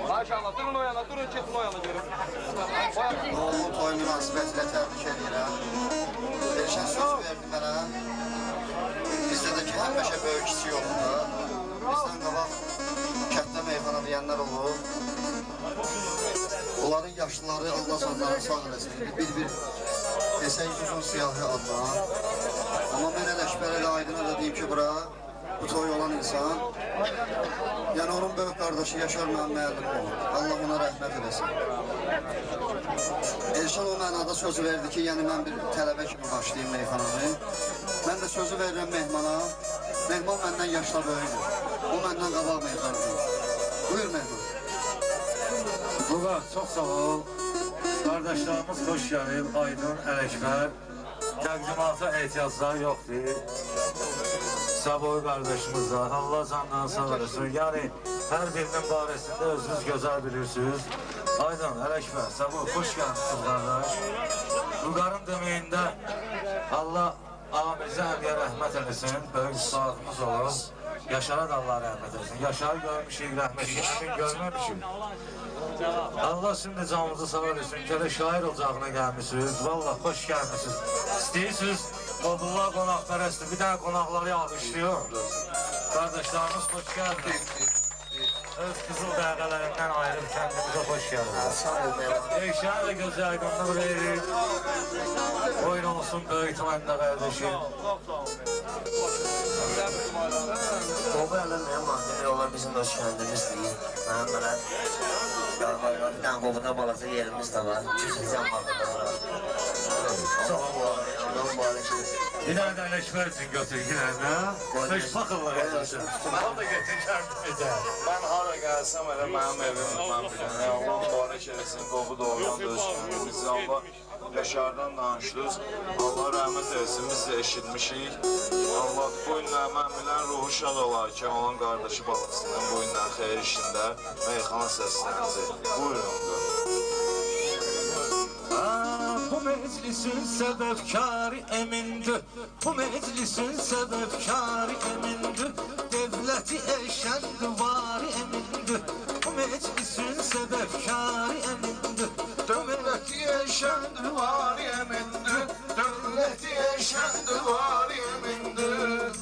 Maşallah, durun o yana, durun kesin o yana görün. Oğlum toy münasibətilə təbrik edirəm. Elşən söz verdi mənə. Bizdə də ki, həmişə böyük kiçik olur da. Bizdən qabaq kənddə meyxana deyənlər olur. Onların yaşlıları Allah sanları sağ eləsin. Bir desək uzun siyahı adına. Amma mən Ələkbər elə Aydın'a da deyim ki, bura bu toy olan insan, yəni onun böyük qardaşı Yaşar mənim müəllim olur. Allah ona rəhmət eləsin. Elşən o mənada söz verdi ki, yəni mən bir tələbə kimi başlayayım meyxananı. Mən də sözü verirəm mehmana. Mehman məndən yaşla böyüdür. O məndən qabaq meyxanıdır. Buyur mehman. Buğra, çox sağ ol. Qardaşlarımız xoş gəlib, Aydın, Ələkbər. Təqdimata ehtiyacları yoxdur. Səboy qardaşımızlar, Allah candan sağ olasın. Yəni, hər birinin barəsində özünüz gözəl bilirsiniz. Aydın, Ələkbər, Səboy, xoş gəlmişsiniz qardaş. Buğra'nın deməyində Allah Amirzə Əliyə rəhmət eləsin, böyük ustadımız olur. Yaşara da Allah rəhmət eləsin. Yaşarı görmüşük, rəhmət eləsin, görməmişik. Allah şimdi canınızı sağ olasın. Gələ şair ocağına gəlmişsiniz. Vallahi xoş gəlmişsiniz. İstəyirsiniz, qobullar qonaqpərəstir. Bir dənə qonaqları alışlıyor. Qardaşlarımız xoş gəldiniz. Öz qızıl dəqiqələrindən ayrılıb kəndimizə xoş gəldiniz. Eyşən və gözü aydınlıq verir. Oyun olsun böyük tüməndə qardeşim. Qobu eləməyəm, mahkəmə olan bizim öz kəndimiz deyil. Mənim belə bir dənə qobuda balası yerimiz də var. Küsəcəm baxımda var. Çox Allah barışır. Bir dənə də Ələkbər üçün götür girəndə. Beş baxırlar edəsin. Onu da götür kəndimizə. Mən hara gəlsəm elə mənim evim mən bilən. Allah mübarək eləsin, qobu doğuran da öz kəndimizi. Allah Yaşardan danışdınız. Allah rəhmət eləsin, biz də eşitmişik. Allah bu günlər mən bilən ruhu şad olarkən onun qardaşı balasının bu günlər xeyir işində meyxana səslənəcək. Buyurun. Bu meclisin sebepkarı emindir. Bu meclisin sebepkarı emindir. Devleti eşen duvarı emindir. Bu meclisin sebepkarı emindir. Devleti eşen duvarı emindir. Devleti eşen duvarı emindir.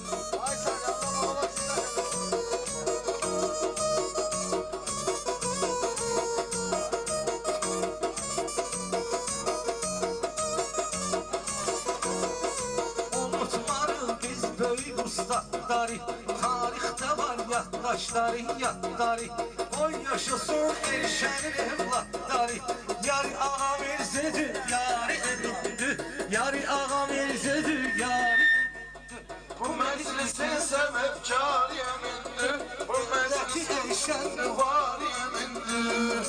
Tarihte var yaddaşları yadları. Oy yaşasın Elşen'in evlatları. Yar ağa Mirze'dir yari emindi. Yar ağa Mirze'dir yari emindi. Bu meclisin sebepkarı emindir. Bu meclisin eşen duvarı emindir.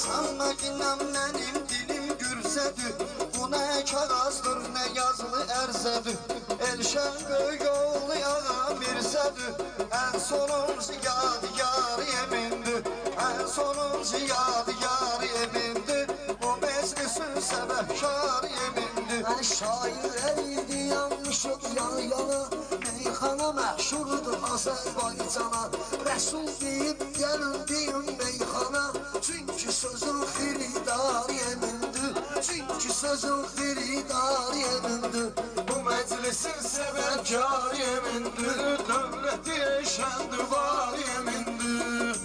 Sanma ki mənim dilim gürsədir. Bu nə kağızdır, nə yazılı ərzədir. Elşən böyük oğlu ağa Mirzədir. Ən sonuncu yadigarı emindir. Ən sonuncu yadigarı emindir. Bu meclisin səbəbkarı emindir. Şair eridi yanmışıq yana yana. Meyxana məşhurdur Azərbaycana. Rəsul deyib gəlin deyin meyxana. Çünki sözün xiridarı emindir. Çünki sözün xiridarı emindir. Bu meclisin sebepkarı emindir. Devleti eşen duvarı emindir.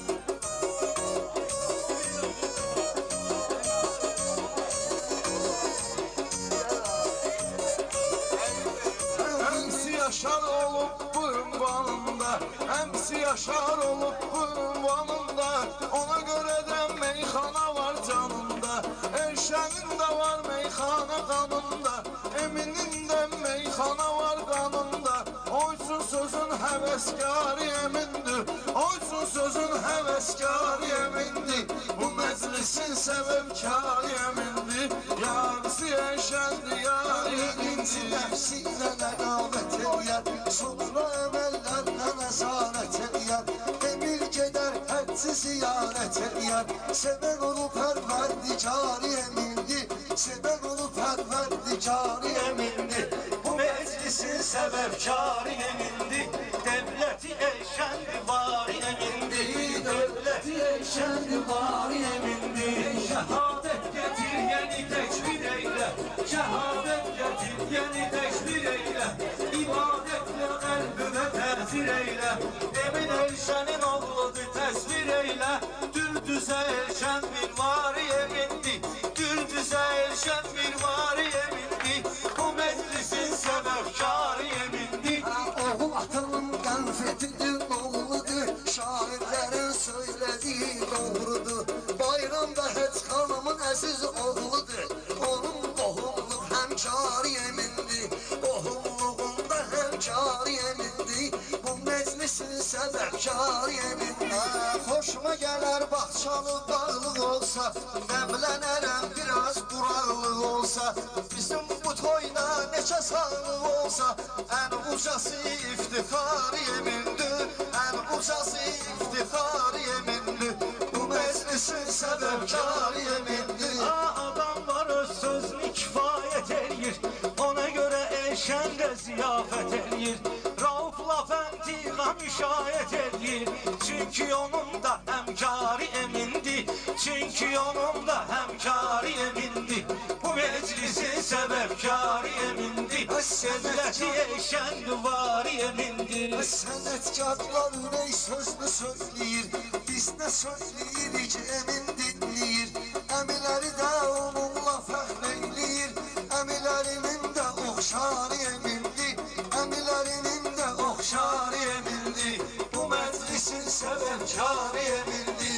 Hemsi yaşar olup bu ünvanında, hemsi yaşar olup bu ünvanında. Ona göre de meyxana var canında. Elşenin de var meyxana kanında. Eminin de meyxana var kanında. Oysun sözün həvəskarı emindir. Oysun sözün həvəskarı emindir. Bu meclisin sebepkarı emindir. Yarısı eşendi yarı Birinci nəfsinə nəqabət eləyər. Sonra əməllərlə nəzarət eləyər. Emir gedər hədsi ziyarət eləyər. Sevən olub pərverdigarı emindir. Sevən olub pərverdigarı emindir. Bu meclisin səbəbkarı emindi, devləti eşəndi var emindi, devləti eşəndi var emindi. Şəhadət getir, yeni təkbir eylə, şəhadət getir, yeni təkbir eylə, ibadətlə qəlbimə təsir eylə, emin Elşənin oğludur təsvir eylə, düldüzə Elşən minvari emindi, düldüzə Elşən minvari emindi, bu meclisin səbəbkarı emindi. Oğul atanın qənfetidir, oğludur, şairlərin söylediği doğrudur. Bayramda heç xanımın əziz oğludur, onun qohumluq həmkarı emindi, qohumluğunda həmkarı emindi, bu meclisin səbəbkarı emindi. Xoşuma gələr baxçalı dağlıq olsa, nəmlənərəm biraz quraqlıq olsa, bizim bu toyda neçə sağlıq olsa, ən ucası iftixarı emindi, ən ucası iftixarı emindi, bu meclisin səbəbkarı emindi. Adam var öz sözünü kifayət eləyir, ona görə Elşən də ziyafət eləyir, Raufla Fəntiqa müşayət eləyir, çünki onun da həmkarı emindi, çünki onun da həmkarı emindi, bu meclisin səbəbkarı emindi, devləti Elşən duvarı emindi. Sənətkarlar ürək sözlü söyləyir, biz nə söyləyirik emin dinləyir, əmiləri də onunla fəxr eyləyir, əmilərinin də oxşarı emindi, əmilərinin də oxşarı emindi, bu məclisin səbəbkarı emindi.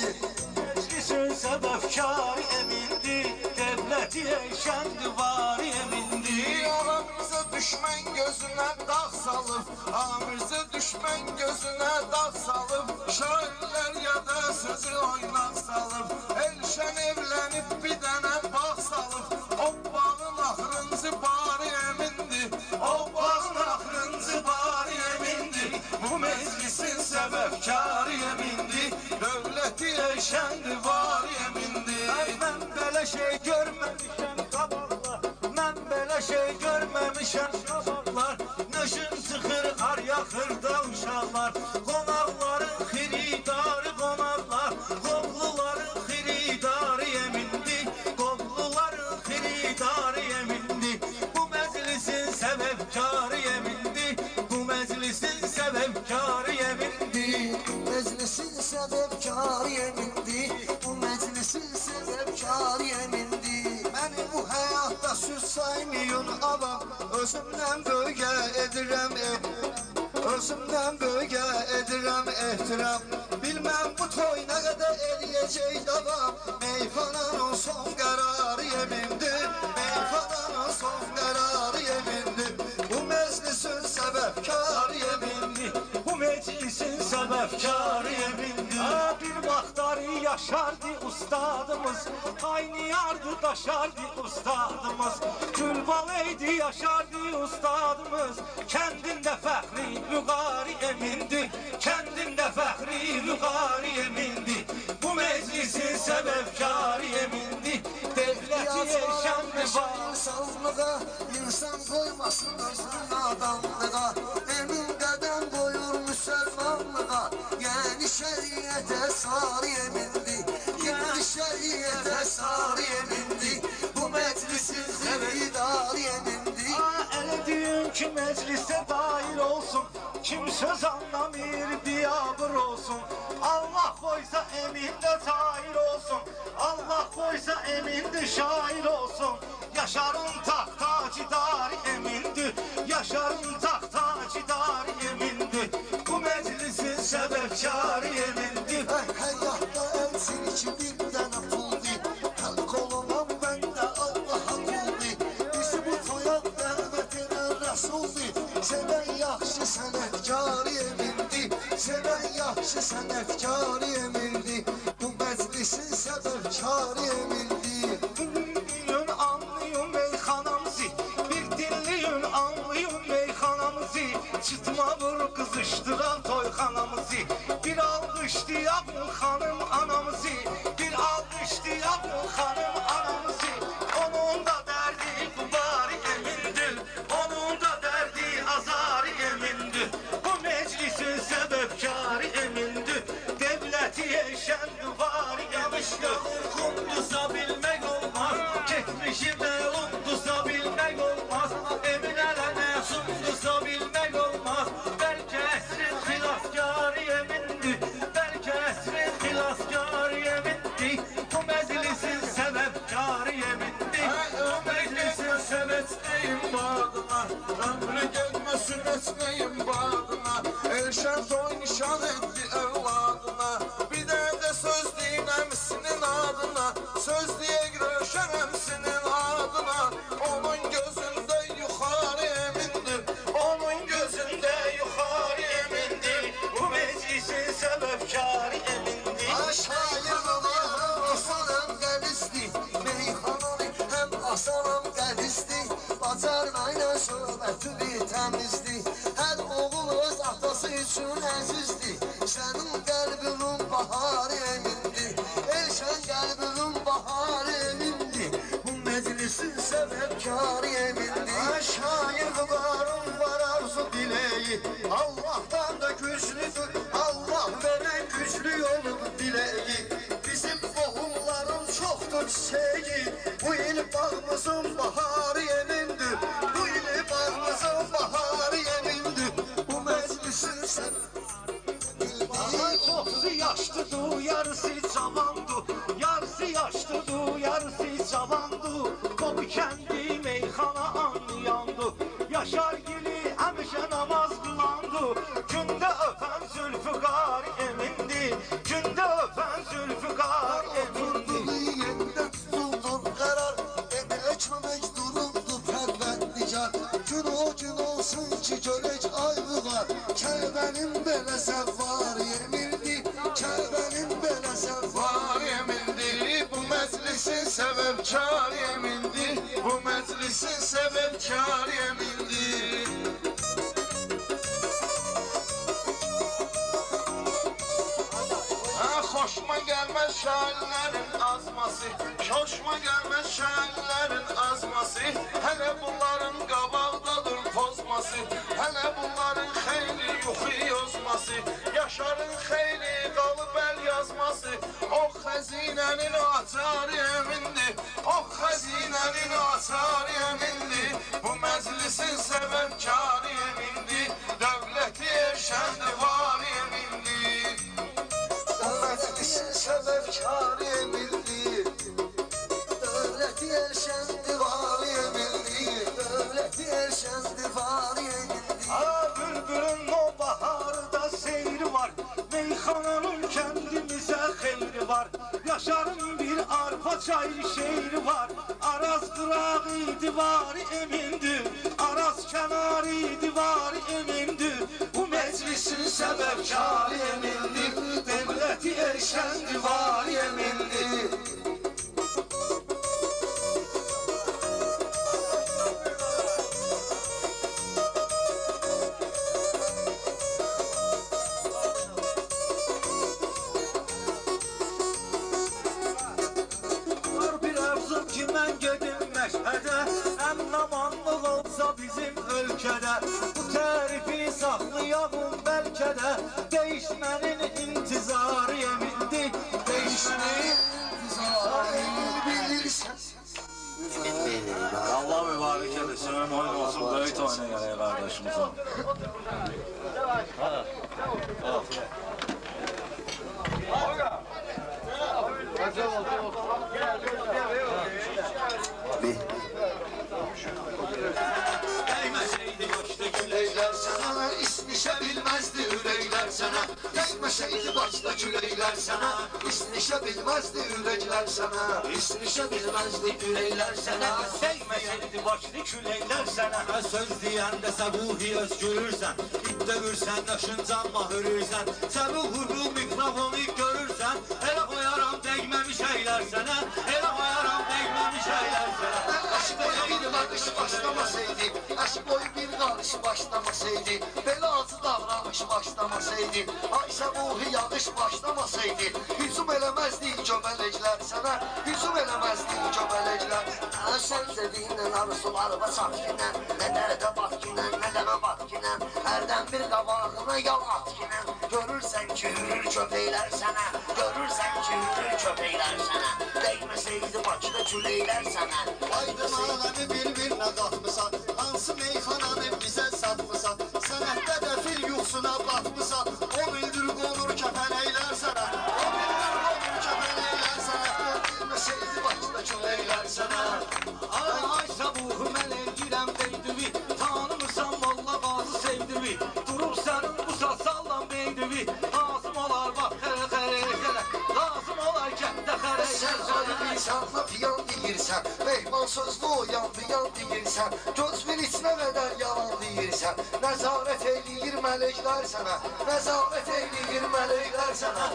Meclisin səbəbkarı emindi, devləti Elşən duvarı emindi. Ağamıza düşmən gözünə dağ salıb, ağamıza düşmən gözünə dağ salıb, şairlər yada sözü oynaq salıb, Elşən evlənib bir dənə bağ salıb, o bağın axırıncı barı emindi, O bağın axırıncı barı emindi, bu meclisin səbəbkarı emindi, dövləti Elşən duvarı emindi. Mən belə şey görməmişəm qabaqlar, mən belə şey görməmişəm qabaqlar, nöşün çıxır, ar yaxır da uşaqlar, qonaqların xiridarı qonaqlar, qovluların xiridarı emindi, qovluların xiridarı emindi, bu məclisin səbəbkarı emindi, bu məclisin səbəbkarı emindi. Meclisin səbəbkarı emindi, bu meclisin səbəbkarı emindi. Məni bu həyatda süz saymayın avam, özümdən böyüyə edirəm özümdən böyüyə edirəm ehtiram. Bilməm bu toy nə qədər eləyəcək davam, meyxananın son qərarı emindi, meyxananın son qərarı emindi, bu meclisin səbəbkarı emindi. Bu meclisin səbəbkarı emindi. Bir vaxtları yaşardı ustadımız, qaynayardı daşardı ustadımız, Gülbalaydı yaşardı ustadımız, kəndində fəxri vüqarı emindi, kəndində fəxri vüqarı emindi, bu meclisin səbəbkarı emindi, devləti Elşən var. İnsanlığa, insan koymasın özünün adamlığa, emin qədəm qoyur müsəlmanlığa, yəni şəriətə sarı emindi, yəni şəriətə sarı emindi, bu məclisin xəridarı emindi. Elə deyin ki meclise dair olsun, kim söz anlamır biyabır olsun, Allah koysa emin de tahir olsun, Allah koysa emin de şair olsun, Yaşar'ın tahtacıdarı emindi, Yaşar'ın tahtacıdarı emindi, bu meclisin səbəbkarı emindi. Həyatda elsin ki bir dənə puldi, həl kolumam bəndə Allaha quldi, bizi bu toya dəvət edən rəsuldi, sevən yaxşı sənətkarı emindi, sevən yaxşı sənətkarı emindi, bu məclisin səbəbkarı emindi. Dinliyün anlıyın meyxanamızı, bir dinliyün anlıyın meyxanamızı, çıtma vur qızışdıran toyxanamızı, bir alqışlayaq xanım anamızı, bir alqışlayaq xanım anamızı, onun da dərdi bu bari emindir, onun da dərdi azar. Gülşen toy nişan etti evladına. Bir de söz dinlemişsinin adına. Söz diye Gülşen emsinin adına. Onun gözünde yukarı emindir. Onun gözünde yukarı emindir. Bu meclisin sebepkarı emindir. Aşağıya babam asanam denizli. Meyhananı hem asanam denizli. Bacarmayla söhbəti bir təmizli. Hər oğul öz atası üçün əzizli. Sənin qəlbinin baharı emindi. Elşən qəlbinin baharı emindi. Bu meclisin səbəbkarı emindi. Şair varım var arzu dileği. Allah'tan da güçlüdür. Allah veren güçlü yolun dileği. Bizim qohumların çoxdur çiçeği. Bu il bağımızın baharı emindir. Bu il bağımızın baharı emindir. Bu meclisin sen Çoxsu yaşlıdır, yarısı cavandır. Yarısı yaşlıdır, yarısı cavandır. Qobu kəndi meyxana anlayandı. Yaşar gili həmişə namaz qılandı. Gündə öpən Zülfüqar emindi. Gündə öpən Zülfüqar emindi. Yenidən tutuldur qərar. Etməmək durumdur pərvəndigar. Gün o gün olsun ki görək ayvıqar. Kəbənin belə səvvar yemirdi. Kəbənin belə səvvar Var yemindir, bu meclisin sebepkar yemindir. Bu meclisin sebepkar yemindir. Hoşuma gelmez şairlerin azması. Hoşuma gelmez şairlerin azması. Hele bunların qabağdadır pozması. Hele bunların xeyli yuxu yozması. Yaşarın xeyli qalıp el yazması. O xəzinənin açarı emindi. O xəzinənin açarı emindi. Bu meclisin sebepkarı emindi. Devleti erşendi var emindi. Meclisin səbəbkarı emildi. Dövləti erşəndi var emildi. Dövləti erşəndi var emildi. Bülbülün o baharda seyri var. Meyxananın kendimize xeyri var. Yaşarın bir arpa çay şehri var. Araz qırağı divarı emindi. Araz kənarı divarı emindi. Bu meclisin səbəbkarı emindi. Devleti erşən divarı emindi. Var bir arzum ki mən gedim məşhədə. Əmnamanlıq olsa bizim ölkədə. Bu tərifi saxlayalım bəlkə də. Değişmənin intizarı emindi. Değişmənin intizarı Bilirsən. Allah mübarek edesin, oyun olsun, böyük oynayın kardeşimizin. Değməseydi başda küləklər sana, isnişə bilməzdi ürəklər sana. Değməseydi başda küləklər sana, isnişə bilməzdi ürəklər sana. İsnişə bilməzdi ürəklər sənə. Değməseydi başda küləklər sənə. Söz deyəndə səbuhi öz görürsən. İddəvirsən, yaşıncanma hürürsən. Səbuhuru mikrofonu görürsən. Elə qoyaram değməmiş əylər sənə. Elə qoyaram değməmiş əylər sənə. Aşk boyu bir qarış başlamasaydı, aşk boyu bir qarış başlamasaydı, belə acı davranış başlamasaydı, Ayşə ruhi yağış başlamasaydı, hücum eləməzdi göbələklər sənə, hücum eləməzdi göbələklər. Sən dediğindən arzular və satkinən, nə dərdə batkinən, nə dəmə batkinən, hərdən bir qabağına yal atkinən, görürsən ki hürür köpəklər sənə, görürsən ki hürür köpəklər sənə, değməsəydi Bakıda küləklər sənə. Aydın aləmi bir-birinə qatmısan, hansı meyxananı bizə satmısan, sənətdə də fil yuxsuna batmısan, 10 ildir qonur kəpənəklər sənə, 10 ildir qonur kəpənəklər sənə, Bilməsəydi Bakıda küləklər sənə. Ay sabuhu mən elgirəm deydivi. Tanımırsan valla bazı sevdivi. Durub sənin bu sasal Sana fiyan deyirsən, mehman sözlü o yan deyirsən, gözün içinə qədər yalan deyirsən. Nəzarət eyləyir mələklər sənə, nəzarət eyləyir mələklər sənə.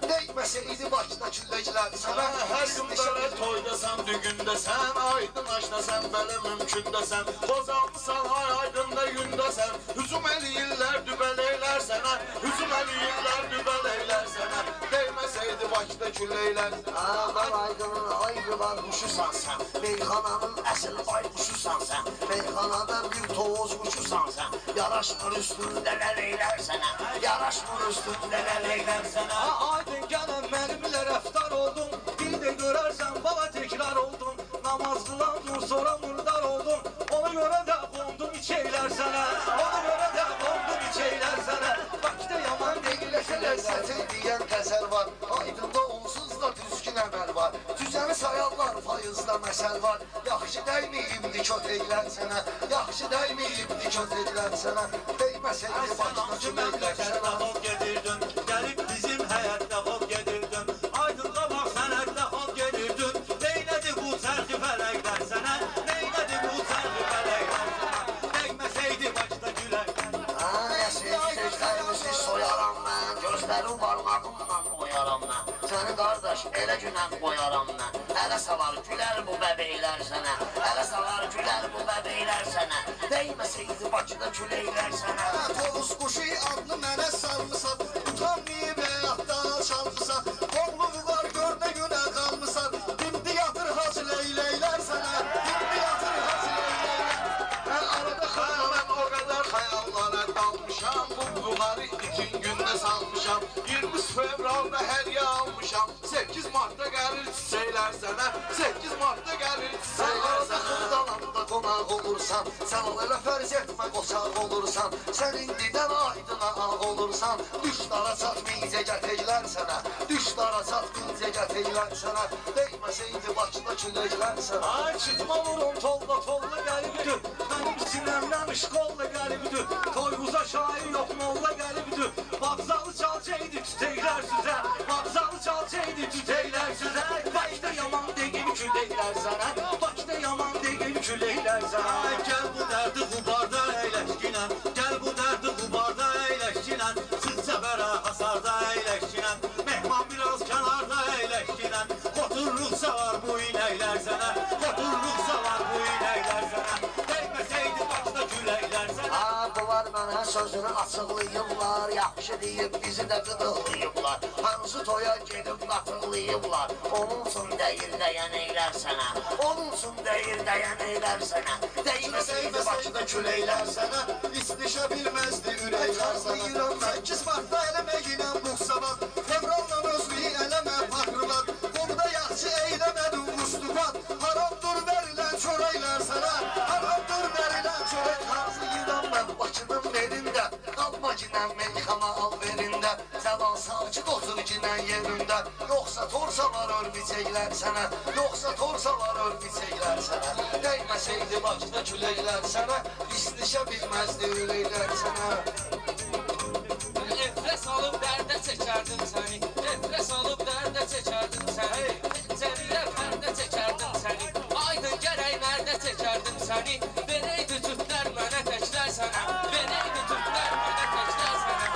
Değməsəydi başına külləclər sənə. Hər gündələ toydasan, düğündəsən, aydın aşdasan, belə mümkündəsən. Qozanlısan, ay aydında gündəsən, hücum eləyirlər, dübələylər sənə, hücum eləyirlər, dübələylər sənə. Değməsəydi başda külləylər. Ağlar aydının aydılar quşusan sən, meyxananın əsl ay quşusan sən, meyxanada bir toz quşusan sən, yaraşmır üstündə lələylər sənə, yaraşmır üstündə lələylər sənə. Aydın gələn mənimlə rəftar oldum, bir də görərsən baba tekrar oldum, namaz qılandım sonra murdar oldum, ona görə də qondum içeylər sənə, ona görə də qondum içeylər sənə. Bakıda yaman deyilləsə ləzzət Deyən qəzəl var, aydında onsuz da düzgün əməl var. Düzəni sayarlar, fayızda məsəl var. Yaxşı dəyməyibdi köt eylən sənə, yaxşı dəyməyibdi köt eylən sənə. Deyməsəydi başına cümləklər sənə. Hop gedirdin, gəlib bizim həyətdə hop gedirdin, aydınla bax sənətdə hop gedirdin. Neynədi bu tərqi fələklər sənə, neynədi bu tərqi fələklər sənə, değməsəydi başda güləklər. Sözlərimizi soyaram mən, gözlərim barmağımla oyaram mən. Səni qardaş elə günən qoyaram mən. Hələ salar gülər bu bəbeylər sənə, hələ salar gülər bu bəbeylər sənə. Değməsəydi Bakıda küləklər sənə. Tovuz quşu adını mənə salmısan, utanmayıb həyatda çalmısan. Oğlum var gör nə günə qalmısan, indi yatır hacı leyləklər sənə, indi yatır hacı leyləklər. Arada Mən o qədər xəyallara dalmışam, bunları 2 gündə salmışam. 20 fevralda hədiyyə almışam, 8 martda gəlir çiçəklər sənə, 8 martda gəlir çiçəklər Arada sənə. xırdalanda qonaq olursan, sən ol elə fərz etmə qoçaq olursan. Sən indidən aydına ağ olursan, düşlara çatmayacaq gətəklər sənə, düşlara çatmayacaq gətəklər sənə. Değməsəydi Bakıda küləklər sənə. Ay çıtma vurum tolla tolla gəlibdir, mənim sinəmdən işqolla gəlibdir, toyuza şair yox molla gəlibdir. Vağzalı çalçaydı tütəklər sizə, vağzalı çalçaydı tütəklər sizə. Bakıda yaman deyil küləklər sənə, Bakıda yaman deyil küləklər sənə. Ay gəl bu dərdi qubarda əyləşginən, gəl bu dərdi qubarda əyləşginən, sizcə bərə hasarda əyləşginən, mehman biraz kənarda əyləşginən. Qoturluqsa var bu inəklər sənə, qoturluqsa var bu inəklər sənə. Değməsəydi Bakıda küləklər sənə. Bunlar mənə sözünü açıqlayıblar, yaxşı deyib bizi də qıdıqlayıblar. Hansı toya gedib qatırlayıblar, onun üçün deyir dəyən eylər sənə, onun üçün deyir dəyən eylər sənə. Değməsəydi Bakıda küləklər sənə. İstişə bilməzdi ürəklər sənə. 8 Martda eləməyinə muhsabat, fevralda özlüyü eləmə pakrılat. Qolda yaxşı eyləmədin mustubat, haramdır verilən çörəklər sənə, haramdır verilən çörək. Hazıyıram mən Bakının belində, qalma ginən meyxana al verində. Səvan sakit otur ginən yerində, yoxsa torsalar örmicəklər sənə, yoxsa torsalar örmicəklər sənə. Değməsəydi Bakıda küləklər sənə, istişə bilməzdi ürəklər sənə. Nefres alıp dərdə çəkərdim səni, nefres alıp dərdə çəkərdim səni, pencəriyə pərdə çəkərdim səni, aydın gərək mərdə çəkərdim səni, verəydi türklər mənə təklər sənə, verəydi türklər mənə təklər sənə.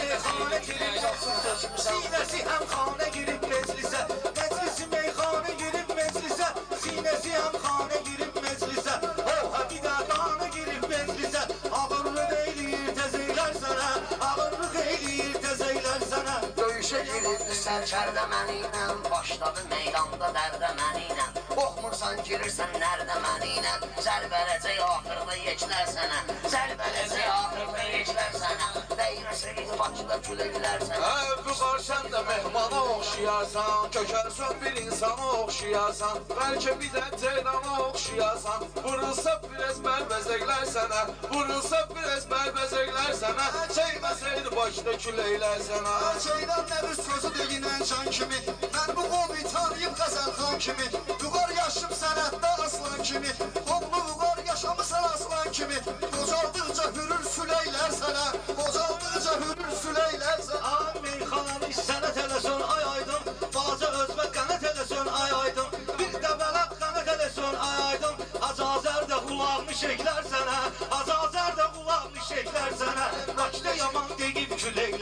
Meyxana girib yapsın, sinəsi həm xanə girib meclisə, meclisi meyxana girib meclisə, sinəsi həm xanə girib meclisə, oha bir də qanə girib meclisə, ağırlıq eyləyir təzəylər sənə, ağırlıq eyləyir təzəylər sənə. Döyüşə giribdi sərkərdə məniylə, başladı meydanda dərdə məniylə. Oxmursan girirsən nərdə məniylə, zərbələcək axırda yeklər sənə, zərbələcək axırda yeklər sənə. Değməsəydi Bakıda küləklər sənə. Vüqar sən də mehmana oxşayarsan, kökərsən bir insana oxşayarsan, bəlkə bir də ceylana oxşayarsan, vurulsa bir ezbər bəzəklər sənə, vurulsa bir ezbər bəzəklər sənə. Çəkməsəydi Bakıda küləklər sənə. Şeydən nə bir sözü deyinən can kimi, mən bu qomi tanıyıb Qəzəlxan kimi. Vüqar yaşım sənətdə aslan kimi, oğlu Vüqar yaşamısan aslan kimi. Qocaldıqca hürür süleylər sənə, qocaldıqca hürür süleylər sənə. Ay meyxananı sənət eləsən ay aydın, bazı özbək qənət eləsən ay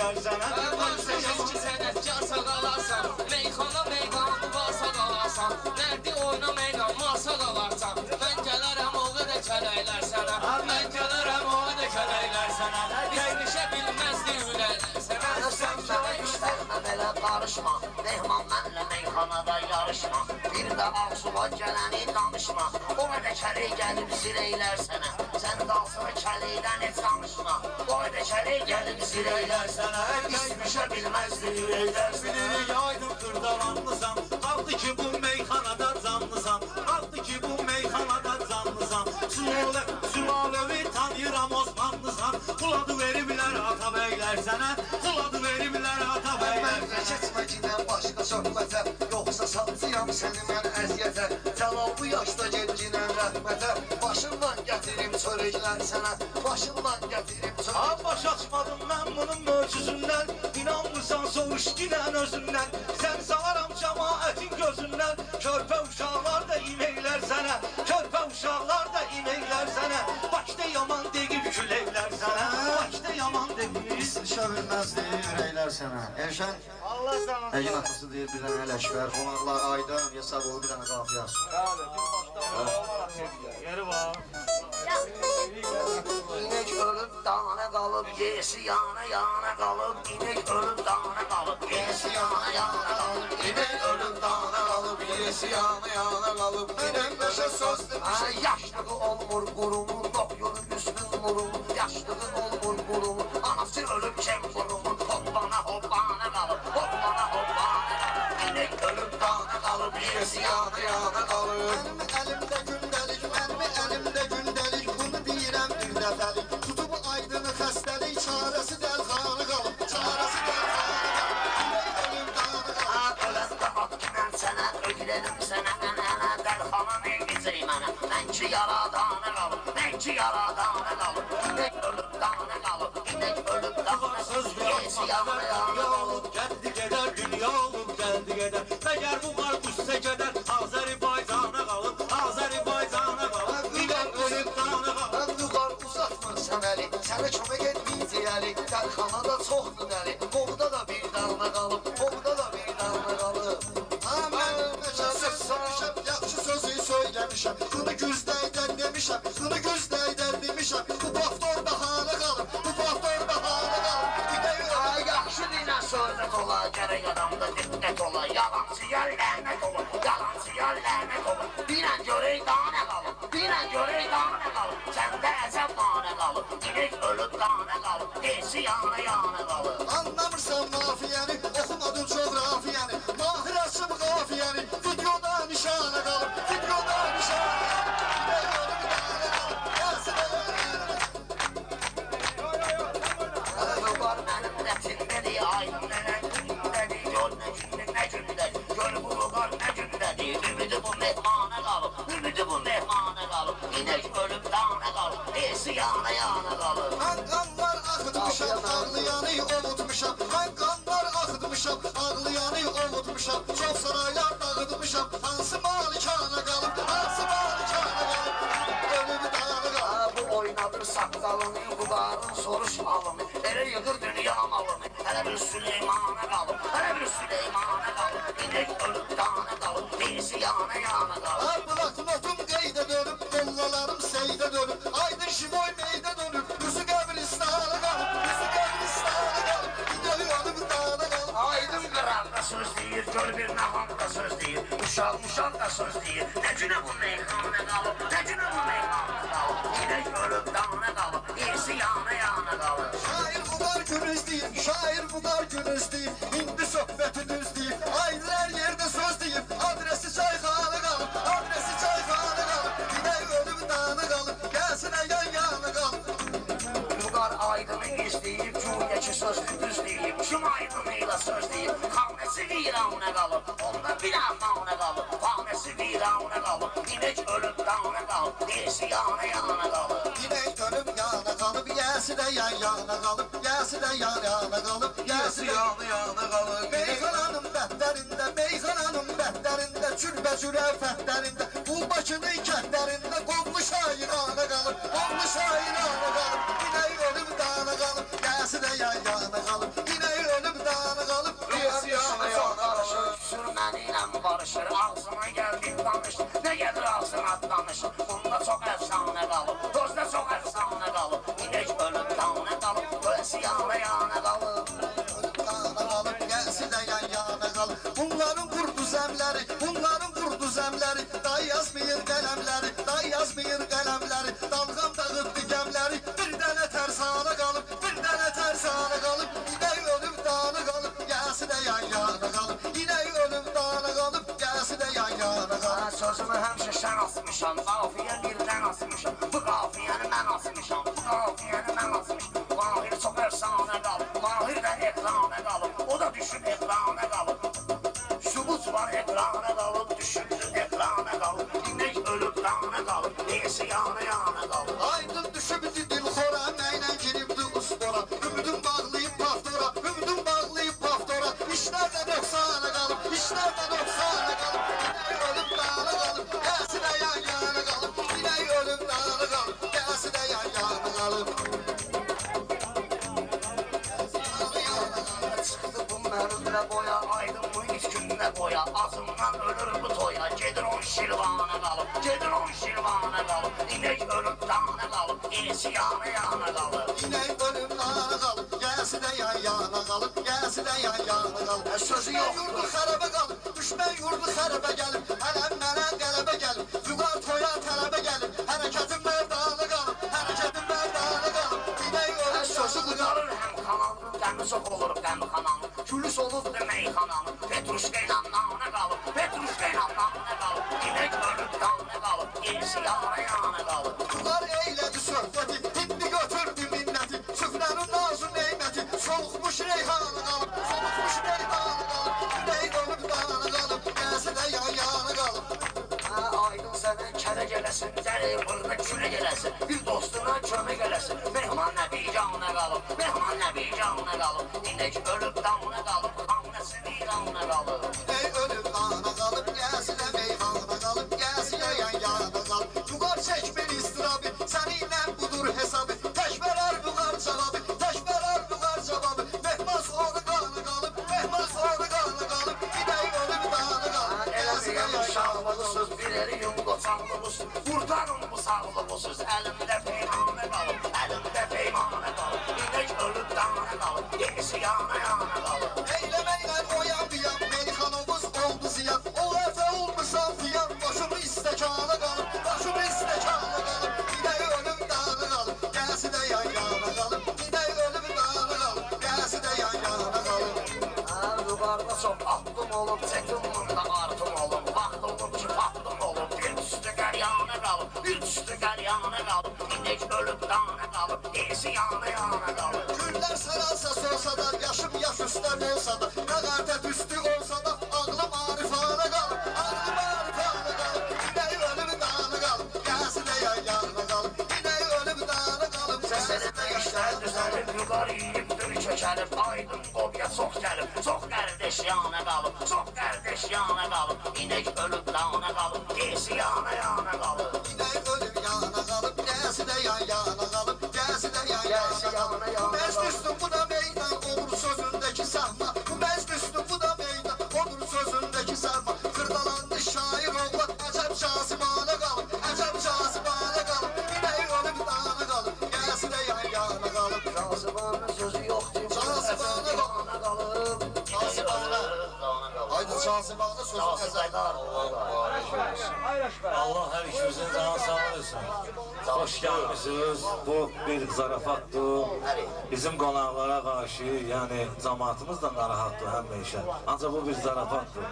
süreylər sənə. Varsa eski sənətkar sağalarsan, meyxana meydanı varsa qalarsan, nərdi oyna meydan varsa qalarsan, mən gələrəm o qədər kələklər sənə, mən gələrəm o qədər kələklər sənə, gəlmişə bilməzdi ürəklər sənə. Sən mənə işlərlə belə qarışma, mehman mənlə meyxanada yarışma, bir də ağzıma gələni danışma, o qədər kələk gəlib zireylər sənə, sən dansını kələkdən heç danışma, o qədər kələk gəlib zireylər sənə, Gəlmişə bilməzdi ürəklər bilirik aydın xırdalanmısan. Qaldı ki bu meyxanada canlısan, qaldı ki bu meyxanada canlısan. Sülaləvi tanıyıram Osmanlısan, quladı veriblər ata bəylər sənə, quladı veriblər ata bəylər sənə. Keçməcindən başqa söhbətə, yoxsa satıram səni mən əziyyətə. Cəlal bu yaşda gencinən rəhmətə, başından gətirim çörəklər sənə, başından gətirim çörəklər. Baş açmadım mən bunun möcüzündən, İnanmırsan soruş gilən özündən, sən sağaram cəmaətin gözündən, körpə uşaqlar da imeylər sənə, körpə uşaqlar da imeylər sənə, Bakıda yaman deyib küləklər sənə, Bakıda yaman deyib. Düşə bilməzdi ürəklər sənə. Erşən, Əgin atası deyir bir dənə Ələkbər, qonaqlar Aydın, Yasaqoğlu bir dənə qafiyə İnek ölüb dana qalıb, yesi yana qalıb, inek ölüb dana qalıb, yesi yana qalıb, inek ölüb dana qalıb, yesi yana qalıb, inek meşə söz demişə, yaşlığı olmur qurumun, dokyoru üstün murumun, yaşlığı olmur qurumun, anası ölüb kengurumun, hoppana hoppana qalıb, hoppana hoppana qalıb, inek ölüb dana qalıb, yesi yana qalıb. Mənim əlimdə gündəlik, mənim əlimdə gündəlik, bunu deyirəm bir dəfəlik. Tutub aydını xəstəlik, çarəsi dəlxanı qalıb, çarəsi dəlxanı qalıb. Ölüm dağını qalıb. Öləndə at ki mən sənə, öyrənim sənə, mənə, dəlxana neyləyəcək mənə, mən ki yaradana qalıb, mən ki yaradana qalıb, inek ölüb dana qalıb, inek ölüb dana qalıb, yesi yana qalıb. Gəldi gedər, dünya olub, gəldi gedər, məgər bu qar qüssə gedər, Azərbaycana qalıb, Azərbaycana qalıb, inek ölüb dana qalıb. Mən yuqar uzatmır sən əli, sənə kömək etməyəcək əli, dəlxanada çoxdur dəli, qovda da bir dana qalıb, qovda da bir dana qalıb. Mən neçə söz söyləmişəm, yaxşı sözü söyləmişəm, bunu güzdəydən demişəm, bunu güzdəydən demişəm, bu paftor bahana qalıb, bu paftor bahana qalıb. Yaxşı dinə söhbət ola, gərək adamda diqqət ola, yalancıya lənət ola, yalancıya lənət ola. Birən görək dana qalıb, birən görək dana qalıb, səndə əzəb dana qalıb, inek ölüb dana qalıb, desi yana qalıb. Anlamırsan mafiyəni, oxumadın coğrafiyəni, mahir açıb qafiyəni, videoda nişana qalıb, videoda nişana qalıb, inek ölüb dana qalıb, gəlsin Var mənim nətimdədir, aydın nə gündədir, gör nə gündə, nə gündədir, gör bu var nə gündədir, ümidi bu mehmana qalıb, ümidi bu mehmana qalıb, inek ölüb dana qalıb, desi yana qalıb. Mən qanlar axıtmışam, ağlayanı ovutmuşam, mən qanlar axıtmışam, ağlayanı ovutmuşam, çox saraylar dağıtmışam, hansı malikana qalıb, hansı malikana qalıb, ölüb dana qalıb. Bu oynadır saqqalını, qudarın soruşmalını, elə yığır dünya malını, hələ bir Süleymana qalıb, hələ bir Süleymana qalıb, inek ölüb dana qalıb, desi yana qalıb. Bloknotum qeydə dönüb, mollalarım seydə dönüb, aydın şivoy meydə dönüb, yüzü qəbristana qalıb, yüzü qəbristana qalıb, inek ölüb dana qalıb. Aydın qıran da söz deyir, gör bir naham da söz deyir, uşaq da söz deyir, nə günə bu meyxana qalıb, nə günə bu meyxana qalıb, inek ölüb dana qalıb, desi yana qalıb. Şair bu var günüz deyib, şair bu var günüz deyib, indi söhbəti düz deyib, aydın hər yerdə söz deyib, adresi çayxana qalıb, adresi çayxana qalıb, inek ölüb dana qalıb, gəlsin əgər yana qalıb. Vüqar aydını izləyib, cüyəki sözlü düz deyib, kim aydınıyla söz deyib, xanəsi viranə qalıb, onda bir afana qalıb, xanəsi viranə qalıb, inek ölüb dana qalıb, desi yana qalıb. İnek ölüb yana qalıb, yəsi də yana qalıb, yəsi də yana qalıb, yəsi yana qalıb. Meyxananın bəhlərində, meyxananın bəhlərində, cürbəcürə fətlərində, Qulbaşının kəndlərində, qollu şairana qalıb, qollu şairana qalıb, inek ölüb dana qalıb, yəsi də yana qalıb. danışır, ağzına geldi danış. Ne gelir ağzına danış, bunda çok efsane kalır. Özde çok efsane kalır, inek ölüp dağına kalır. Ölesi yana yana kalır. Dağına qalıb, gəlsi də yan-yana qalıb. Bunların qurdu zəmləri, bunların qurdu zəmləri. Day yazmayır qələmləri, day yazmayır qələmləri. Dalğam dağıtdı gəmləri, bir dənə tərsana qalıb, bir dənə tərsana qalıb. İnək ölüb dağına qalıb, gəlsi də yan-yana qalıb. İnək ölüb dağına qalıb, gəlsi də yan-yana qalıb. Sözümü həmişə sən asmışam, qafiyə birdən asmışam. Bu qafiyəni mən asmışam, bu qafiyəni mən asmışam. Mahir çox efsane qalıb, Mahir də ekrana qalıb. O da düşüb ekrana qalıb. Sübut var ekrana qalıb, düşübdür ekrana qalıb. İnek ölüb dağına qalıb, neyse yana yana qalıb. Aydın düşübdü dilxora, mənlə giribdi uspora. Ümidin bağlayıb paftora, ümidin bağlayıb paftora. İşlər də nöqsana qalıb, işlər də nöqsana qalıb. İnək ölüb dağına qalıb, gəlsi də yan-yana qalıb. İnək ölüb dağına qalıb, gəlsi də yan-yana qalıb. Çıxdı bu mənimlə boya, aydın bu üç günlə boya. Azımdan ölür bu toya, gedir on şirvana qalıb. Gedir on şirvana qalıb, inek ölüb dağına qalıb. Neyse yana yana qalıb. İnək ölüb dağına qalıb, gəlsi də yan-yana qalıb. Gəlsi də yan-yana qalıb. Sözü Düşmən yoxdur. yurdu xərabə qalıb, düşmən yurdu xərabə gəlib. Hələm mənə qələbə gəlib, vüqar toya tələbə gəlib. Hərəkətim mərdanə qalıb, hərəkətim mərdanə qalıb. İnək ölüb Sözü dağına qalıb. qıdarır həm kanalın, qəmi çox olur qəmi kanalın. Gülüs olur meyxananın, Petruşka ilə nanə qalıb, Petruşka ilə nanə qalıb. İnek ölüb dağına qalıb, gerisi yana yana qalıb. Bunlar eylədi söhbəti, hindi götürdü minnəti. Süfrənin nazı neyməti, soğukmuş reyhanı qalıb, soğukmuş reyhanı qalıb. İnək ölüb dağına qalıb, gəlsi də yan-yana qalıb. Aydın sənə kərə gələsin, gəlir burada külə gələsin. Bir dostuna kömək gələsin, mehman nəbicana qalıb, mehman nəbicana qalıb. İnek ölüb dağına qalıb, annəsi viranına qalıb. İnək ölüb dağına qalıb, gəlsi də meyxana qalıb, gəlsi də yan-yana qalıb. Vüqar çəkmir istirabı, səninlə budur hesabı. Tək verər vüqar cavabı, tək verər vüqar cavabı. Mehmas onu qanı qalıb, mehmas onu qanı qalıb. İnək ölüb dağına qalıb, gəlsi də yan-yana qalıb. Sağlığısız bir eri yumdu sağlığısız. Kurtarın bu sağlığısız, əlimdə peymanə qalıb, əlimdə peymanə qalıb. İnek ölüb dağına qalıb, gerisi yana yana qalıb. Eyləməklə oyan bir yan, meyxanımız oldu ziyan. O əfə olmuşam fiyan, başım istəkana qalıb, başım istəkana qalıb. İnək ölüb dağına qalıb, gəlsi də yan-yana qalıb. İnək ölüb dağına qalıb, gəlsi də yan-yana qalıb. Yukarıda çok aklım olup, çekim bunda artım olup. Vaxt olub ki tatlım olup, bir düştü qəryana qalıb, bir düştü qəryana qalıb. İnek ölüb dağına qalıb, gerisi yana yana qalıb. Güllər saralsa solsa da, yaşım yaş üstə olsa da. Nə qərtə üstü olsa da, ağlım arifana qalıb, ağlım arifana qalıb. İnək ölüb dağına qalıb, gəlsi də yan-yana qalıb. İnək ölüb dağına qalıb, gəlsi də Səsəlimdə işlər yan-yana qalıb. düzəlib, yuqarı yiyibdir kökəlib. Aydın qobya çox gəlib, çox qardeş yana qalıb, çox qardeş yana qalıb. İnek ölüb dağına qalıb, gerisi yana yana qalıb. İnək ölüb yana qalıb, gəlsi də yan-yana qalıb, gəlsi də yan-yana qalıb. Bu məclisdir, bu da meydan, olur sözündəki sahma. Bu məclisdir, bu da meydan, olur sözündəki sahma. Xırdalandı şair oğlan, əcəb cazibana qalıb, əcəb cazibana qalıb. İnək ölüb dağına qalıb, gəlsi də yan-yana qalıb. Cazibanın sözü yoxdur, Cazibana yana qalıb. Cazibana. Haydi cazibana sözü qəzəl. Cazibədar. Allah hər ikimizin canı sağ olsun. Hoş gəlmişsiniz. Bu bir zarafatdır. Bizim qonaqlara qarşı, yəni cəmaatımız da narahatdır həmişə. Ancaq bu bir zarafatdır.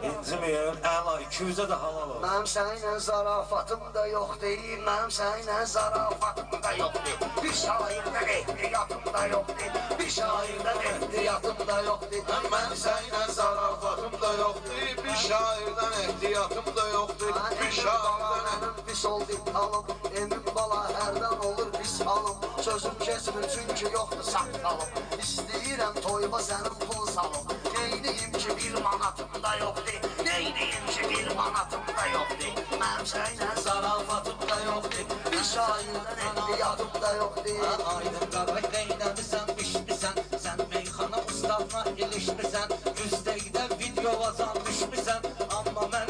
İnciməyin, əla 200-ə də halal olsun. Mənim səninlə zarafatım da yoxdur, mənim səninlə zarafatım da yoxdur. Bir şairdən ehtiyatım da yoxdur, bir şairdən ehtiyatım da yoxdur. Mən səninlə zarafatım da yoxdur, bir şairdən ehtiyatım da yoxdur, bir şairdən Emin pis oldu alım, emin bala hərdən olur pis alım. Sözüm kesmir çünki yoxdur saqqalım. İstəyirəm toyuma sənin pul salım. Neyniyim ki bir manatım da yoxdur, neyniyim ki bir manatım da yoxdur. Mənim səninlə zarafatım da yoxdur, bir şairdən ehtiyatım da yoxdur. Aydın qaray neynəmisən, pişmisən, sən meyxana ustadına ilişmisən, yüzdəkdə videovacan düşmüsən, amma mən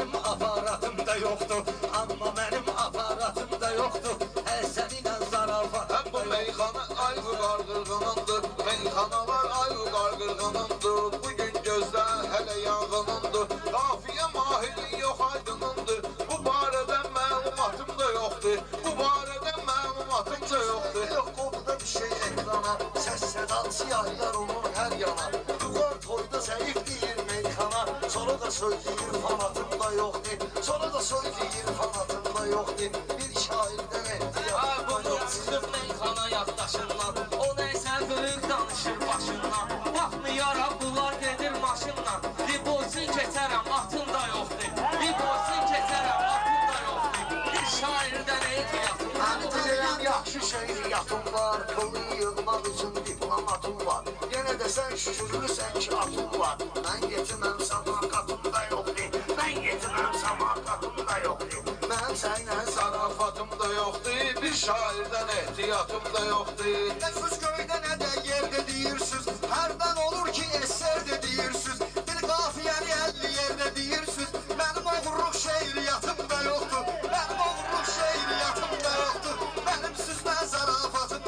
yaylar olur her yana. Yuqar toyda zəif deyir meyxana. Sonra da söyləyir fanatımda yoxdur. Sonra da söyləyir fanatımda yoxdur. Bir şairdən ehtiyat. Bunu çıxıb meyxana yaddaşından. O neysə böyük danışır başından. Baxmayaraq bunlar gedir maşınla. Libosin keçərəm atın da yoxdur. Libosin keçərəm atın da yoxdur. Bir şairdən ehtiyatım. Mən bilirəm yaxşı şeiriyyatım var. Pulu yığmaq üçün diplomatım var. Yenə də sən şükürlüsən ki atım var. Mən yetiməm sadaqatım da yoxdur. Mən yetiməm sadaqatım da yoxdur. Mən sənlə Zarafatım da yoxdur, bir şairdən ehtiyatım da yoxdur. Nə söz göydə nə də yerdə deyirsiniz. Hərdən olur ki eser də deyirsiniz. Bir qafiyəni 50 yerdə deyirsiniz. Mənim oğurluq şeiriyyatım da yoxdur. Mənim oğurluq şeiriyyatım da yoxdur. Mənim süzmə zarafatım.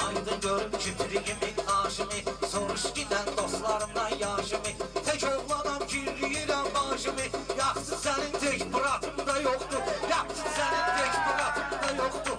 Aydın görüb kütürüyümün aşımı. Soruş giden dostlarımdan yaşımı. Tek oğlanam kirliyirəm başımı. Yaxşı sənin tek bıratım da yoxdur. Yaxşı sənin tek bıratım da yoxdur.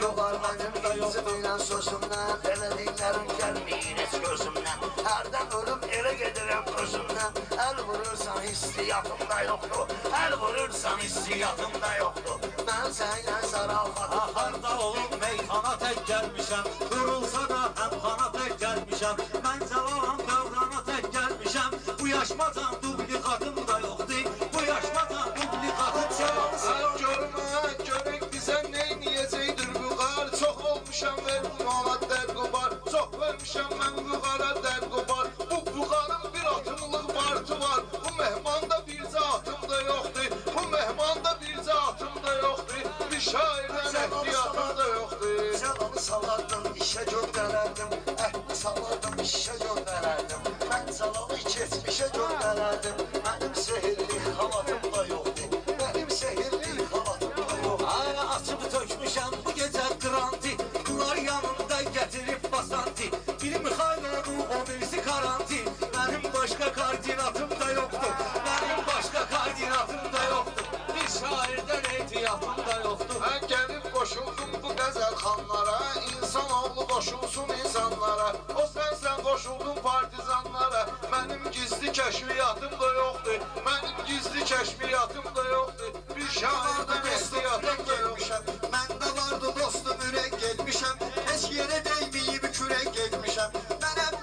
Yoxar mənim incimlə sözümdən. Elədiklərim gəlməyir heç gözümdən. Hərdən ölüb elə gedirəm özümdən. Əl vurursan hissiyatım da yoxdur. Əl vurursan hissiyatım da yoxdur. Mən sənlə zarafatım. Harda olub meyxana tək gəlmişəm. Durulsa da həmxana tək gəlmişəm. Mən cavanam qavrana tək gəlmişəm. Bu yaşmacan dublikatım da yoxdur. Bu yaşmacan dublikatım da yoxdur. Sən görmə, görək bizə neyniyəcəkdir bu qar. Çox olmuşam verdim ona dərqubar. Çox vermişəm mən bu qara dərqubar. Bu qarın bir atımlıq bartı var. Bu mehmanda bir zatım da yoxdur. Bu mehmanda bir zatım da yoxdur. Bir şairdən ehtiyatım da yoxdur. Sən onu salardım, işə göndərərdim. Əhli salardım, işə göndərərdim. Mən salalı keçmişə göndərərdim. Mənim sehirli xalatım da yoxdur. Mənim sehirli xalatım da yoxdur. Ay açıb tökmüşəm bu gecə qranti. Bunlar yanında gətirib basanti. Biri Mixaylovu, o birisi karanti. Mənim başqa koordinatım da yoxdur. Mənim başqa koordinatım da yoxdur. Bir şairdən ehtiyatım da yoxdur. Mən gəlib qoşuldum bu qəzəlxanlara. İnsanoğlu qoşulsun insanlara. O sənsən qoşuldun partizanlara. Mənim gizli kəşfiyyatım da yoxdur. Mənim gizli kəşfiyyatım da yoxdur. Bir şairdən ehtiyatım da yoxdur. Məndə vardı dostum ürək getmişəm. Heç yerə dəyməyib kürək getmişəm. Mənəm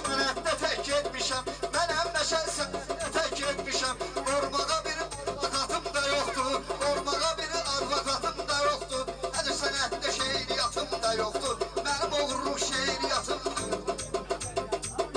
sənətdə tək getmişəm. Mənəm məşəlsən tək getmişəm. Ormağa bir advokatım da yoxdur. Ormağa bir advokatım da yoxdur. Hədə sənətdə şeiriyyatım da yoxdur. Mənim oğurluq şeiriyyatım da yoxdur.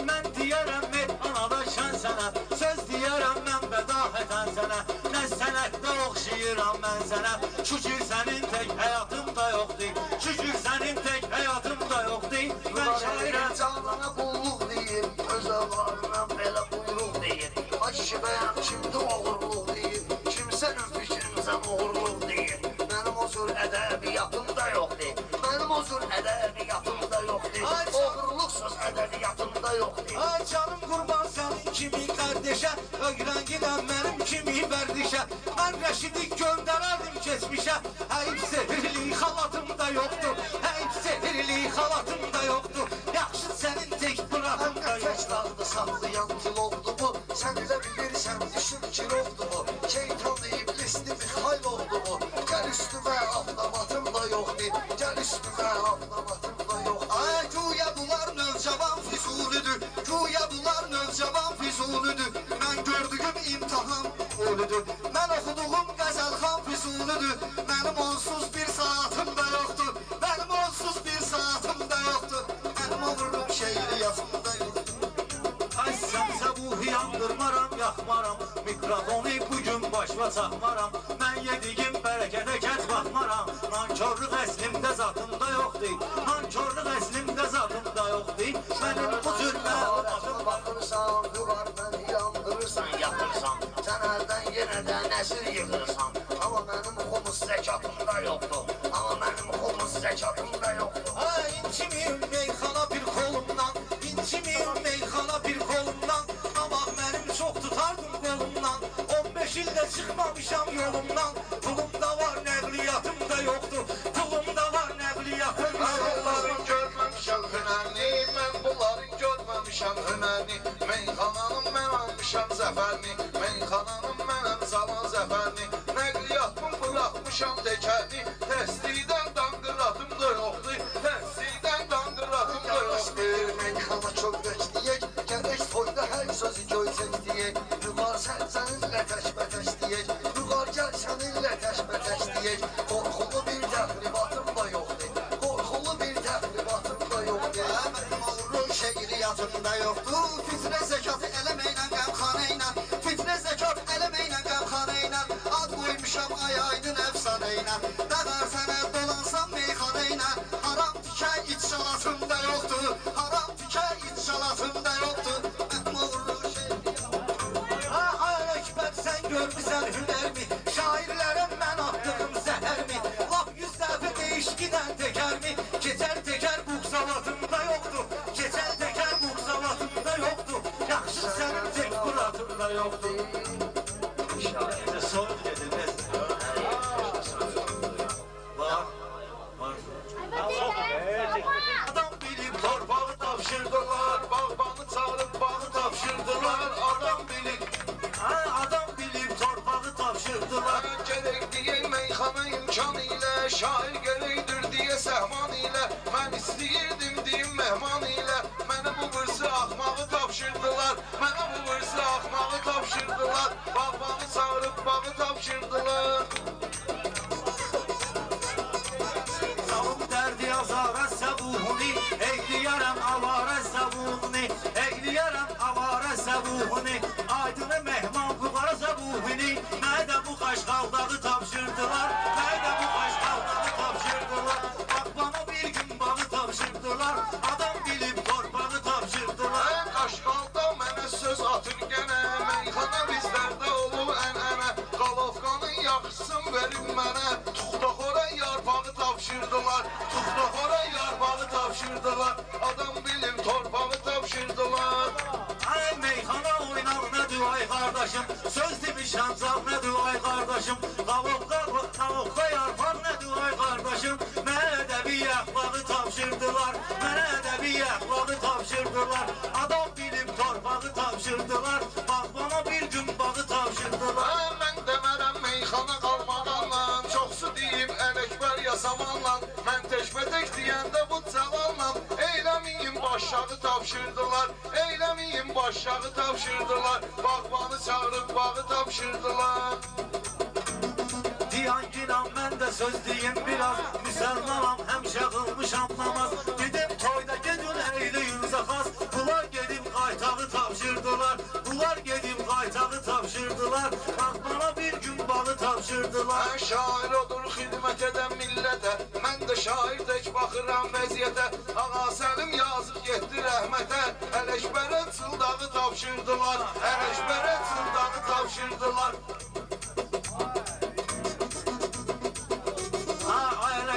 Mən deyərəm meyxanada şən sənə. Söz deyərəm mən bədahətən sənə. Nə sənətdə oxşayıram mən sənə. Şükür sənin tək həyatım da yoxdur. Şükür sənin tək həyatım da yoxdur. Mən şairəm. Canana qulluq deyir. Öz avarına belə buyruq deyir. Ay kişi bəyəm kimdə oğurluq deyir. Kimsənin fikrincən oğurluq deyir. Mənim o cür ədəbiyyatım da yoxdur. Mənim o cür ədəbiyyatım da yoxdur. Oğurluqsuz ədəbiyyatım da yoxdur. Ay canım qurban sənin kimi qardeşə. Öyrənginəm mənim kimi bərdişə. Mən Rəşidi göndərərdim keçmişə. Həyib sehirli xalatım da yoxdur. Həyib sehirli xalatım da yoxdur. Yaxşı sənin tək bırakım da Tək yoxdur. dağda saxlayan tilovdu bu. Sən elə bilirsən düşün kirovdu bu. Şeytan iblisli Mixayl oldu bu. Gəl üstümə avtomatım da yoxdur. Gəl üstümə avtomatım da yoxdur. Ay güya bunlar növcavan Füzulidir. Güya bunlar növcavan Füzulidir. Mən gördüyüm imtahan oludur. Mən oxuduğum qəzəlxan Füzulidir. Mənim onsuz bir saatım da yoxdur. Mənim onsuz bir saatım da yoxdur. Mənim oğurluq şeiriyyatım da yoxdur. Ay sənsə bu yandırmaram, yaxmaram. Mikrofonu bugün başva çaxmaram. Mən yediyim bərəkətə kəç baxmaram. Nankörlük əslimdə zatımda yoxdur. Nankörlük əslimdə zatımda yoxdur. Mənim bu cür məlumatım Baxırsan, duvar məni yandırırsan, yatırsan. Sən əldən yenə də nəzir yığırsan. Amma mənim xumus zəkatımda yoxdur. Amma mənim xumus zəkatımda yoxdur. Ay incimiyim meyxana bir kolumdan. İncimiyim meyxana bir kolumdan. Amma mənim çox tutardım qolumdan. 15 ildə çıxmamışam yolumdan. Pulumda var, nəqliyyatım da yoxdur. Pulumda var, nəqliyyatım da yoxdur. Mən onların görməmişəm almışam zəfərini Meyxananın mənəm salan zəfərini Nəqliyyatımı bıraxmışam təkərini Təsdiqdən danqıratım da yoxdur Təsdiqdən danqıratım da yoxdur Meyxana çox bekləyək, gərək toyda hər sözü göycək deyək Vüqar sən səninlə təşbətəş deyək Vüqar gəl səninlə təşbətəş deyək Qorxulu bir təxribatım da yoxdur Qorxulu bir təxribatım da yoxdur Mənim oğlum şeiriyyatımda yoxdur Fitrə zəkatı eləməklə qəmxanə ilə Fitrə zəkat eləməklə qəmxanə ilə Ad qoymuşam ay aydın əfsanə ilə Dağar sənə dolansam meyxanə ilə Haram tikə iç şalatımda yoxdur Haram tikə iç şalatımda yoxdur Mənim oğlum şeiriyyatımda Ay Əkbər sən görmüsən hünərmi Şairlərəm mən attığım zəhərmi Lap 100 dəfə değişkidən təkərmi Keçər təkər buxsalatımda yoxdur Keçər təkər buxsalatımda yoxdur Yaxşı sənin tek buratımda yoxdur Şairdə soyuq gedilməz Adam bilib torpağı tapşırdılar Bağbanı çağırıb bağı tapşırdılar Adam bilib Adam bilib torpağı tapşırdılar Gerek deyil meyxana imkan ilə Şair gerekdir diye səhman ilə Mən istəyirdim deyim mehman ilə Mənə bu vırsı axmağı tapşırdılar Mənə bu vırsı axmağı tapşırdılar Bağbanı çağırıb bağı tapşırdılar Salım dərdi azara səbuhuni Ekliyərəm avara səbuhuni Ekliyərəm avara səbuhuni Aydını mehman qubara səbuhuni Mədə bu qaşqaldağı tapşırdılar Mədə bu qaşqaldağı tapşırdılar Bak bana bir gün bağı tapşırdılar Adam bilib torpağı tapşırdılar Ən qaşqalda mənə söz atır gənə Meyxana bizlərdə olub ənənə Qalovqanın yaxşısın verib mənə Tuxtaxora yarpağı tapşırdılar Tuxtaxora yarpağı tapşırdılar Adam bilib torpağı tapşırdılar Ay meyxana oynar nədir ay qardaşım Söz demişəm zar nədir ay qardaşım Qavuqqa yarpaq nədir ay qardaşım Mənə də bir yaxlağı tapşırdılar Mənə də bir yaxlağı tapşırdılar Adam bilib torpağı tapşırdılar Bax bana bir gün bağı tapşırdılar Mən demərəm meyxana qalmağanla Çoxsu deyib Ələkbər yasamanla Mən teşbətək deyəndə bu cavanla Eyləmiyim başlağı tapşırdılar Eyləmiyim başlağı tapşırdılar Bağbanı çağırıb bağı tapşırdılar Diyan ginan mən də söz deyim biraz Müsəlmanam həmişə qılmışam namaz Dedim toyda gedin eyleyin zakas Bunlar gedib qaytağı tapşırdılar Bunlar gedib qaytağı tapşırdılar Bax bana bir gün bağı tapşırdılar Mən şair odur xidmət edən millətə Mən də şair tək baxıram vəziyyətə Ağa Səlim yazıq getdi rəhmətə Ələkbərə çıldağı tapşırdılar Ələkbərə çıldağı tapşırdılar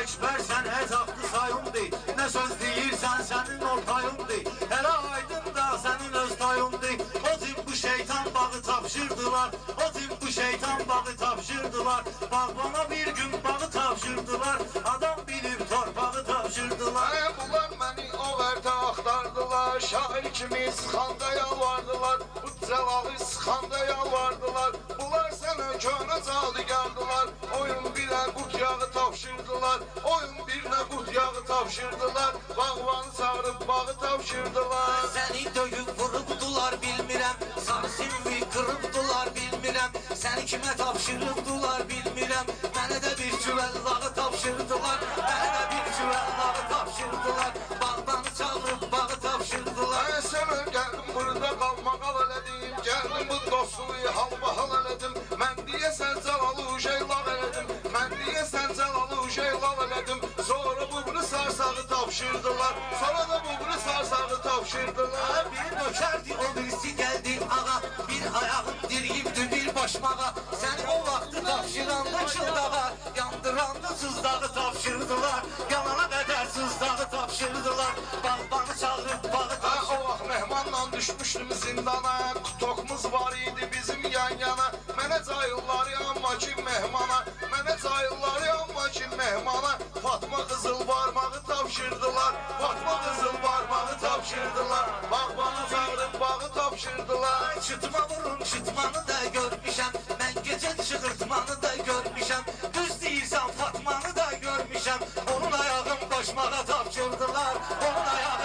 Ələkbər sən həz haqlı sayımdır Nə söz deyirsən sənin ortayımdır Hələ aydın da sənin öz tayımdır O cim bu şeytan bağı tapşırdılar O cim bu şeytan bağı tapşırdılar Bax bana bir gün bağı tapşırdılar Adam bilib torpağı tapşırdılar Bunlar məni o vərdə axtardılar Şair kimi sıxanda yalvardılar Bu cəlalı sıxanda yalvardılar Bunlar sənə könə cadıgardılar Oyun birə qurt yağı tapşırdılar Oyun birinə qurt yağı tapşırdılar Bağbanı çağırıb bağı tapşırdılar Səni döyüb vurubdular bilmirəm Sarı silmi qırıbdular bilmirəm Səni kimə tapşırıbdular bilmirəm Mənə də bir cüvəllağı tapşırdılar Mənə də bir cüvəllağı tapşırdılar Bağbanı çağırıb bağı tapşırdılar Mən sənə gəldim burada qalmaqal elədim Gəldim bu dostluğu halbahal elədim Mən deyəsən cəlalı uşaqlar elədim Mən deyəsən cəlalı uşaqlar elədim Sonra bu sarsağı tapşırdılar Sonra da bu sarsağı tapşırdılar Bir nökərdi o birisi gəldi ağa Bir ayağın diriyibdi bir başmağa Səni o vaxtı tapşıranda çıldağa Yandıranda sızdağı tapşırdılar Yalana qədər sızdağı tapşırdılar Bağbanı çağırıb bağı tapşırdılar O vaxt mehmanla düşmüşdüm zindana Kutokumuz var idi bizim yan yana Mənə cayırlar yanma ki mehmana Mənə cayırlar yanma ki mehmana Fatma qızıl barmağı tapşırdılar Fatma qızıl barmağı tapşırdılar Bağbanı çağırıb bağı tapşırdılar tapşırdılar. Çıtma vurun çıtmanı da görmüşəm. Mən gecə çığırtmanı da görmüşəm. Düz deyirsən Fatmanı da görmüşəm. Onun ayağım başmağa tapşırdılar. Onun ayağım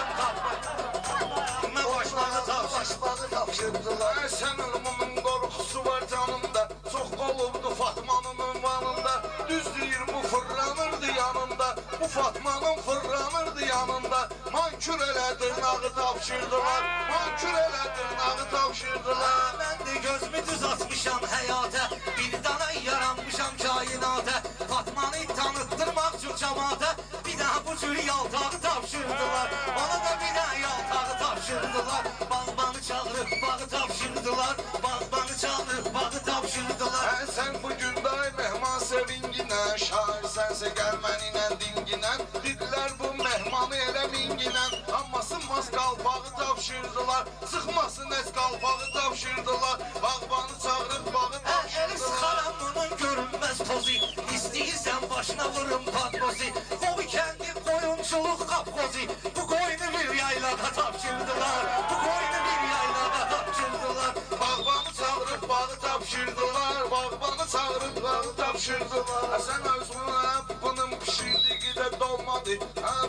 Başmağı tapşırdılar. Sən ölümümün qorxusu var canımda. Çox olubdu Fatmanın ünvanında. Düz deyir bu fırlanırdı yanında. Bu Fatmanın fırlanırdı yanında. Mankür elə dırnağı tapşırdılar. Mankür elə dırnağı tapşırdılar. Mən də gözümü düz atmışam həyata. Bir dana yaranmışam kainata. Fatmanı tanıttırmaq üçün cəmaata. Bir daha bu cür yaltağı tapşırdılar. Ona da bir daha yaltağı tapşırdılar. Bağbanı çağırıp bağı tapşırdılar. Bağbanı çağırıp bağı tapşırdılar. Sən bu gündə mehman sevinginə. Şair sənsə gəlməninə dinginə. Dedilər bu mehmanı elə minginə. Amma sınmaz qalpağı tapşırdılar. Sıxmasın ez qalpağı tapşırdılar. Bağbanı çağırıp bağı Eli tapşırdılar. sıxaram bunun görünməz pozu. İstəyirsən başına vurun patpozi. Bu kendi koyunçuluq qapqozi. Bu koyunu bir yaylada tapşırdılar. Bu koyunu bir yaylada tapşırdılar. Bağbanı çağırıp bağı tapşırdılar. Bağbanı çağırıp bağı tapşırdılar. Sən özünə bunun pişirdiği də dolmadı.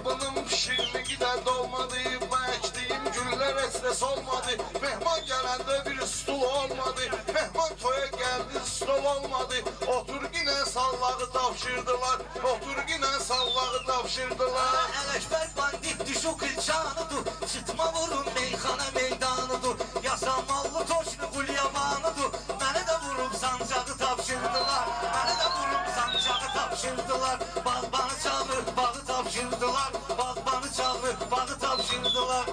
Bunun pişirdiği də dolmadı. Bəkdiyim güllər heç də solmadı. Mehman gələndə bir stul olmadı. Mehman toya gəldi stol olmadı. Otur yine sallağı tapşırdılar. Otur yine sallağı tapşırdılar. Ələkbər bandit düşük ilçanıdır. Çıtma vurun meyxana meydanıdır. Yasamallı toşlu qulyabanıdır. Mənə də vurub sancağı tapşırdılar. Mənə də vurub sancağı tapşırdılar. Bağbanı çağırıb bağı tapşırdılar. Bağbanı çağırıb bağı tapşırdılar.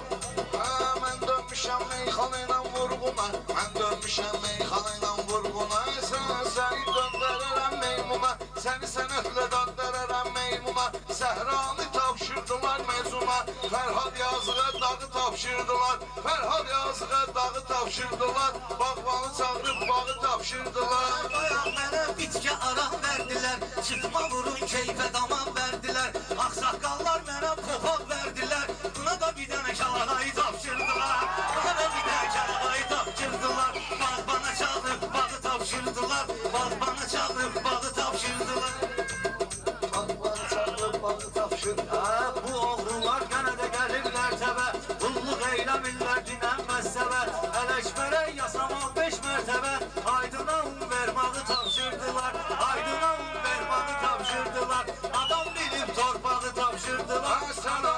Mən dönmüşəm meyxana ilə vurğuna. Mən dönmüşəm meyxana ilə vurğuna. Səni döndərərəm meymuna. Səni sənətlə döndərərəm meymuna. Səhranı tapşırdılar mezuna. Fərhad yazığa dağı tapşırdılar. Fərhad yazığa dağı tapşırdılar. Bağbanı çağırıb bağı tapşırdılar. Bayan mənə bitki araq verdilər. Çıtma vurun keyfə damam verdilər. Ağsaqqallar mənə popaq verdilər. Buna da bir dənə şalağayı tapşırdılar. Buna da bir dənə şalağayı tapşırdılar. Bağbana çağırıb bağı tapşırdılar. Bağbana çağırıb bağı tapşırdılar. Bağbanı çağırıb bağı tapşırdılar. Bu oğrular gənə də gəlirlər təbə. Qulluq eyləmirlər dinənməz səbə. Ələkbərə yasamal 5 mərtəbə. Aydına un vermağı tapşırdılar. Aydına un vermağı tapşırdılar. Adam bilib torpağı tapşırdılar. Sana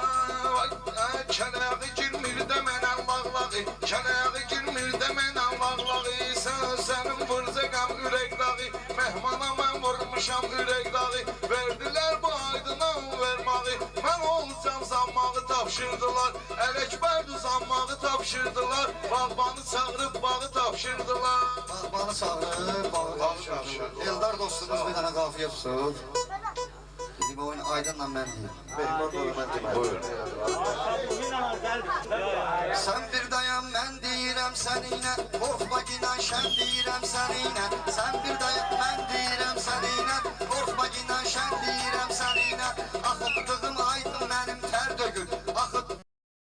kələği girmir də mənəm bağlağı. Kələği girmir də mənəm bağlağı. Sənin vurcaqam ürək dağı. Mehmana mən vurmuşam ürək dağı. Verdilər bu aydına vermağı. Mən olacam zammağı tapşırdılar. Ələkbərdi zammağı tapşırdılar. Bağbanı çağırıb bağı tapşırdılar. Bağbanı çağırıb bağı tapşırdılar. Eldar dostumuz bir dənə qafiyə tutub. Dedim oyun Aydınla mən deyim. Buyurun. Sən bir dayan mən deyirəm səninlə. Qorxma ginən şən deyirəm səninlə. Sən